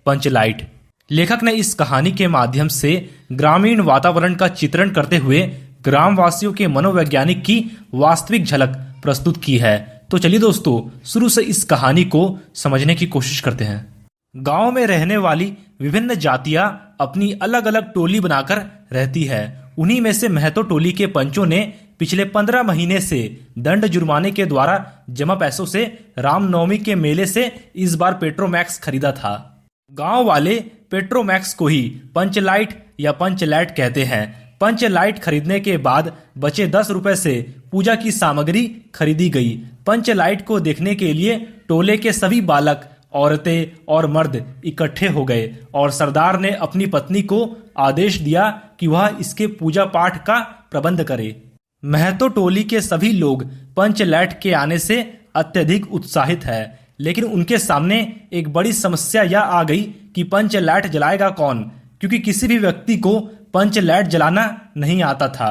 पंचलाइट। लेखक ने इस कहानी के माध्यम से ग्रामीण वातावरण का चित्रण करते हुए ग्रामवासियों के मनोवैज्ञानिक की वास्तविक झलक प्रस्तुत की है। तो चलिए दोस्तों, शुरू से इस कहानी को समझने की कोशिश करते हैं। गांव में रहने वाली विभिन्न जातियां अपनी अलग अलग टोली बनाकर रहती है। उन्हीं में से महतो टोली के पंचों ने पिछले 15 महीने से दंड जुर्माने के द्वारा जमा पैसों से रामनवमी के मेले से इस बार पेट्रोमैक्स खरीदा था। गांव वाले पेट्रोमैक्स को ही पंचलाइट या पंचलैट कहते हैं। पंचलाइट खरीदने के बाद बचे 10 रुपए से पूजा की सामग्री खरीदी गई। पंचलाइट को देखने के लिए टोले के सभी बालक, औरतें और मर्द इकट्ठे हो गए और सरदार ने अपनी पत्नी को आदेश दिया कि वह इसके पूजा पाठ का प्रबंध करे। महतो टोली के सभी लोग पंचलैट के आने से अत्यधिक उत्साहित है, लेकिन उनके सामने एक बड़ी समस्या यह आ गई कि पंचलैट जलाएगा कौन, क्योंकि किसी भी व्यक्ति को पंचलैट जलाना नहीं आता था।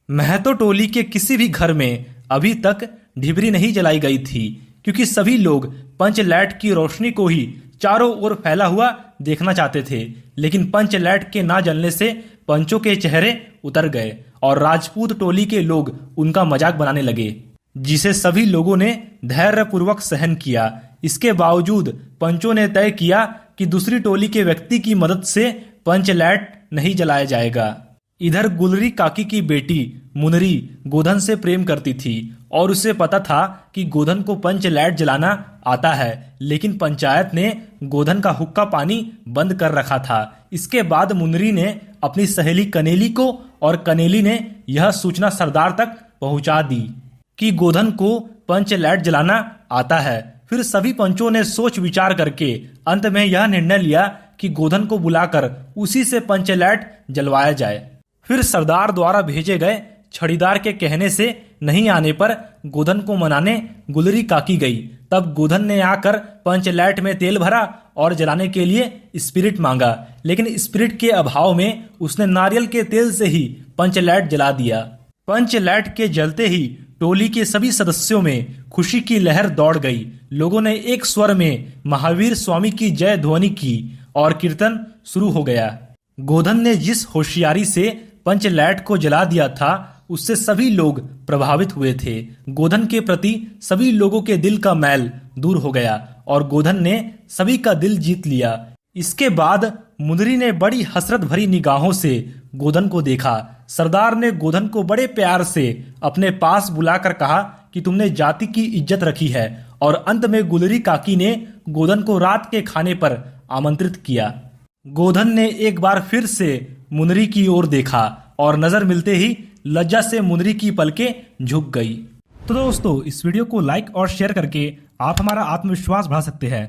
महतो टोली के किसी भी घर में अभी तक ढिबरी नहीं जलाई गई थी, क्योंकि सभी लोग पंचलैट की रोशनी को ही चारों ओर फैला हुआ देखना चाहते थे। लेकिन पंचलैट के ना जलने से पंचों के चेहरे उतर गए और राजपूत टोली के लोग उनका मजाक बनाने लगे, जिसे सभी लोगों ने धैर्यपूर्वक सहन किया। इसके बावजूद पंचों ने तय किया कि दूसरी टोली के व्यक्ति की मदद से पंचलैट नहीं जलाया जाएगा। इधर गुलरी काकी की बेटी मुनरी गोधन से प्रेम करती थी और उसे पता था कि गोधन को पंचलैट जलाना आता है, लेकिन पंचायत ने गोधन का हुक्का पानी बंद कर रखा था। इसके बाद मुनरी ने अपनी सहेली कनेली को और कनेली ने यह सूचना सरदार तक पहुंचा दी कि गोधन को पंचलैट जलाना आता है। फिर सभी पंचों ने सोच विचार करके अंत में यह निर्णय लिया कि गोधन को बुलाकर उसी से पंचलैट जलवाया जाए। फिर सरदार द्वारा भेजे गए छड़ीदार के कहने से नहीं आने पर गोधन को मनाने गुलरी काकी गई। तब गोधन ने आकर पंचलैट में तेल भरा और जलाने के लिए स्पिरिट मांगा, लेकिन स्पिरिट के अभाव में उसने नारियल के तेल से ही पंचलैट जला दिया। पंचलैट के जलते ही टोली के सभी सदस्यों में खुशी की लहर दौड़ गई। लोगों ने एक स्वर में महावीर स्वामी की जय ध्वनि की और कीर्तन शुरू हो गया। गोधन ने जिस होशियारी से पंचलैट को जला दिया था, उससे सभी लोग प्रभावित हुए थे। गोधन के प्रति सभी लोगों के दिल का मैल दूर हो गया और गोधन ने सभी का दिल जीत लिया। इसके बाद मुनरी ने बड़ी हसरत भरी निगाहों से गोधन को देखा। सरदार ने गोधन को बड़े प्यार से अपने पास बुलाकर कहा कि तुमने जाति की इज्जत रखी है, और अंत में गुलरी काकी ने गोधन को रात के खाने पर आमंत्रित किया। गोधन ने एक बार फिर से मुनरी की ओर देखा और नजर मिलते ही लज्जा से मुनरी की पलकें झुक गई। तो दोस्तों, इस वीडियो को लाइक और शेयर करके आप हमारा आत्मविश्वास बढ़ा सकते हैं।